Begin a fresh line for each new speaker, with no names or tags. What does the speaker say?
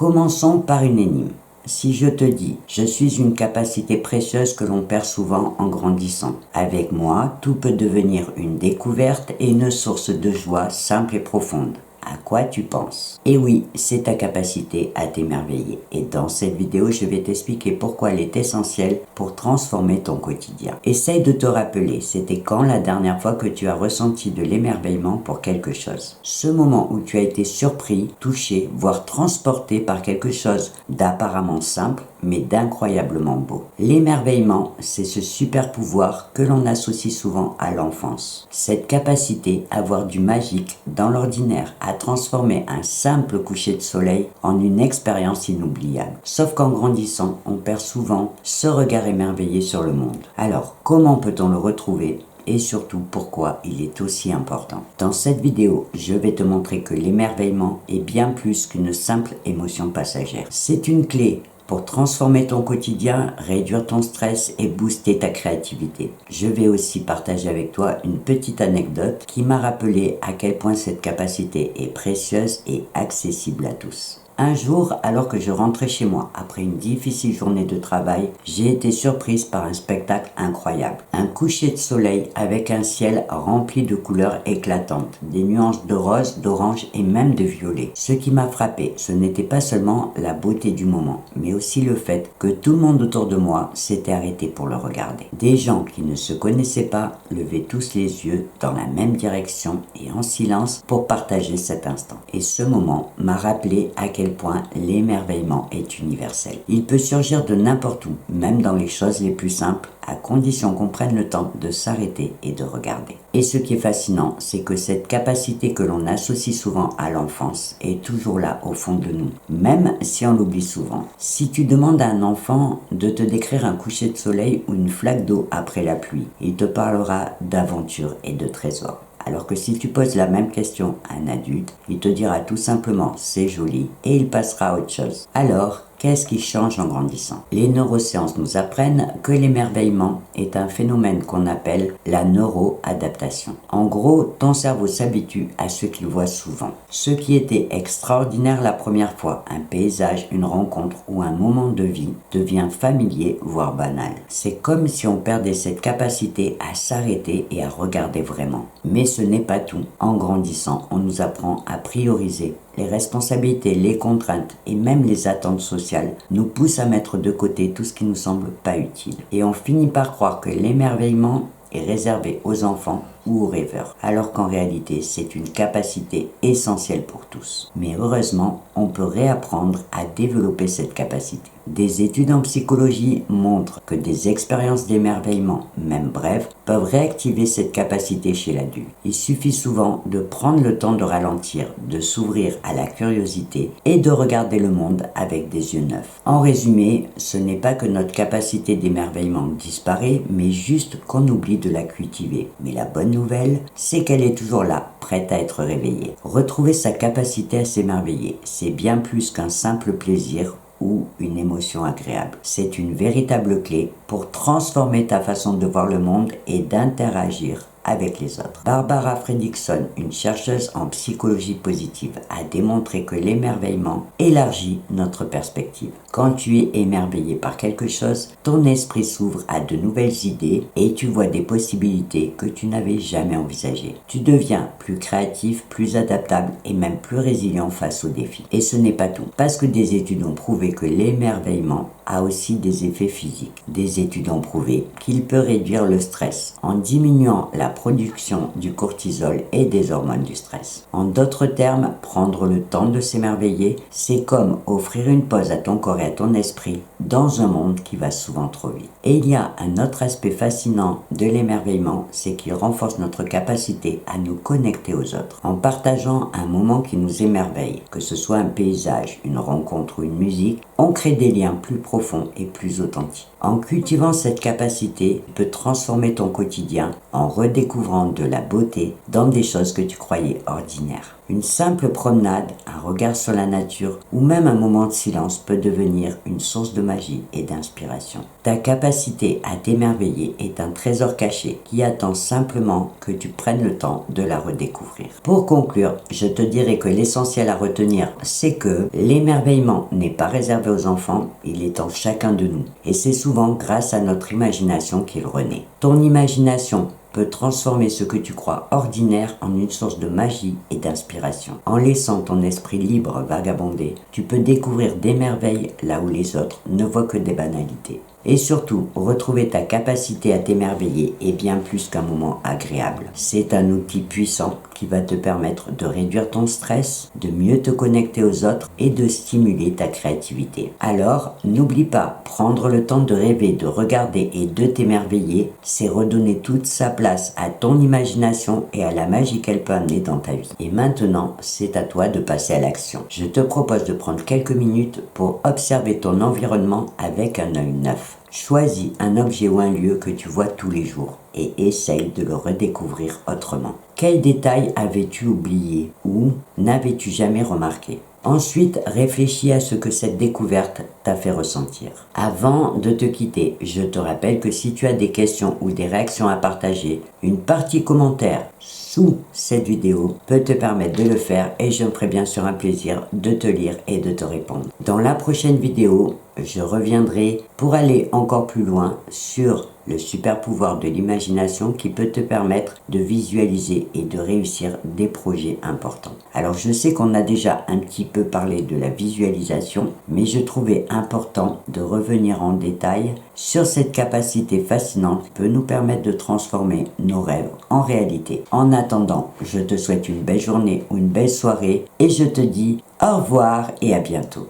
Commençons par une énigme. Si je te dis « Je suis une capacité précieuse que l'on perd souvent en grandissant. Avec moi, tout peut devenir une découverte et une source de joie simple et profonde. » À quoi tu penses? Et oui, c'est ta capacité à t'émerveiller. Et dans cette vidéo, je vais t'expliquer pourquoi elle est essentielle pour transformer ton quotidien. Essaye de te rappeler, c'était quand la dernière fois que tu as ressenti de l'émerveillement pour quelque chose? Ce moment où tu as été surpris, touché, voire transporté par quelque chose d'apparemment simple, mais d'incroyablement beau. L'émerveillement, c'est ce super pouvoir que l'on associe souvent à l'enfance. Cette capacité à voir du magique dans l'ordinaire, à transformer un simple coucher de soleil en une expérience inoubliable. Sauf qu'en grandissant, on perd souvent ce regard émerveillé sur le monde. Alors, comment peut-on le retrouver ? Et surtout pourquoi il est aussi important. Dans cette vidéo, je vais te montrer que l'émerveillement est bien plus qu'une simple émotion passagère. C'est une clé pour transformer ton quotidien, réduire ton stress et booster ta créativité. Je vais aussi partager avec toi une petite anecdote qui m'a rappelé à quel point cette capacité est précieuse et accessible à tous. Un jour, alors que je rentrais chez moi après une difficile journée de travail, j'ai été surprise par un spectacle incroyable. Un coucher de soleil avec un ciel rempli de couleurs éclatantes, des nuances de rose, d'orange et même de violet. Ce qui m'a frappé, ce n'était pas seulement la beauté du moment, mais aussi le fait que tout le monde autour de moi s'était arrêté pour le regarder. Des gens qui ne se connaissaient pas levaient tous les yeux dans la même direction et en silence pour partager cet instant. Et ce moment m'a rappelé à quel point l'émerveillement est universel. Il peut surgir de n'importe où, même dans les choses les plus simples, à condition qu'on prenne le temps de s'arrêter et de regarder. Et ce qui est fascinant, c'est que cette capacité que l'on associe souvent à l'enfance est toujours là au fond de nous, même si on l'oublie souvent. Si tu demandes à un enfant de te décrire un coucher de soleil ou une flaque d'eau après la pluie, il te parlera d'aventure et de trésors. Alors que si tu poses la même question à un adulte, il te dira tout simplement « c'est joli » et il passera à autre chose. Alors, qu'est-ce qui change en grandissant? Les neurosciences nous apprennent que l'émerveillement est un phénomène qu'on appelle la neuroadaptation. En gros, ton cerveau s'habitue à ce qu'il voit souvent. Ce qui était extraordinaire la première fois, un paysage, une rencontre ou un moment de vie, devient familier, voire banal. C'est comme si on perdait cette capacité à s'arrêter et à regarder vraiment. Mais ce n'est pas tout. En grandissant, on nous apprend à prioriser. Les responsabilités, les contraintes et même les attentes sociales nous poussent à mettre de côté tout ce qui nous semble pas utile. Et on finit par croire que l'émerveillement est réservé aux enfants ou aux rêveurs, alors qu'en réalité, c'est une capacité essentielle pour tous. Mais heureusement, on peut réapprendre à développer cette capacité. Des études en psychologie montrent que des expériences d'émerveillement, même brèves, peuvent réactiver cette capacité chez l'adulte. Il suffit souvent de prendre le temps de ralentir, de s'ouvrir à la curiosité et de regarder le monde avec des yeux neufs. En résumé, ce n'est pas que notre capacité d'émerveillement disparaît, mais juste qu'on oublie de la cultiver. Mais la bonne nouvelle, c'est qu'elle est toujours là, prête à être réveillée. Retrouver sa capacité à s'émerveiller, c'est bien plus qu'un simple plaisir ou une émotion agréable. C'est une véritable clé pour transformer ta façon de voir le monde et d'interagir avec les autres. Barbara Fredrickson, une chercheuse en psychologie positive, a démontré que l'émerveillement élargit notre perspective. Quand tu es émerveillé par quelque chose, ton esprit s'ouvre à de nouvelles idées et tu vois des possibilités que tu n'avais jamais envisagées. Tu deviens plus créatif, plus adaptable et même plus résilient face aux défis. Et ce n'est pas tout, parce que des études ont prouvé que l'émerveillement a aussi des effets physiques. Des études ont prouvé qu'il peut réduire le stress en diminuant la production du cortisol et des hormones du stress. En d'autres termes, prendre le temps de s'émerveiller, c'est comme offrir une pause à ton corps et à ton esprit dans un monde qui va souvent trop vite. Et il y a un autre aspect fascinant de l'émerveillement, c'est qu'il renforce notre capacité à nous connecter aux autres. En partageant un moment qui nous émerveille, que ce soit un paysage, une rencontre ou une musique, on crée des liens plus profonds et plus authentiques. En cultivant cette capacité, tu peux transformer ton quotidien en redécouvrant redécouvrant de la beauté dans des choses que tu croyais ordinaires. Une simple promenade, un regard sur la nature ou même un moment de silence peut devenir une source de magie et d'inspiration. Ta capacité à t'émerveiller est un trésor caché qui attend simplement que tu prennes le temps de la redécouvrir. Pour conclure, je te dirais que l'essentiel à retenir, c'est que l'émerveillement n'est pas réservé aux enfants, il est en chacun de nous. Et c'est souvent grâce à notre imagination qu'il renaît. Ton imagination peut transformer ce que tu crois ordinaire en une source de magie et d'inspiration. En laissant ton esprit libre vagabonder, tu peux découvrir des merveilles là où les autres ne voient que des banalités. Et surtout, retrouver ta capacité à t'émerveiller est bien plus qu'un moment agréable. C'est un outil puissant qui va te permettre de réduire ton stress, de mieux te connecter aux autres et de stimuler ta créativité. Alors, n'oublie pas, prendre le temps de rêver, de regarder et de t'émerveiller, c'est redonner toute sa place à ton imagination et à la magie qu'elle peut amener dans ta vie. Et maintenant, c'est à toi de passer à l'action. Je te propose de prendre quelques minutes pour observer ton environnement avec un œil neuf. Choisis un objet ou un lieu que tu vois tous les jours et essaye de le redécouvrir autrement. Quels détails avais-tu oublié ou n'avais-tu jamais remarqué? Ensuite, réfléchis à ce que cette découverte t'a fait ressentir. Avant de te quitter, je te rappelle que si tu as des questions ou des réactions à partager, une partie commentaire sous cette vidéo peut te permettre de le faire et je me ferai bien sûr un plaisir de te lire et de te répondre. Dans la prochaine vidéo, je reviendrai pour aller encore plus loin sur le super pouvoir de l'imagination qui peut te permettre de visualiser et de réussir des projets importants. Alors je sais qu'on a déjà un petit peu parlé de la visualisation, mais je trouvais important de revenir en détail sur cette capacité fascinante qui peut nous permettre de transformer nos rêves en réalité. En attendant, je te souhaite une belle journée ou une belle soirée et je te dis au revoir et à bientôt.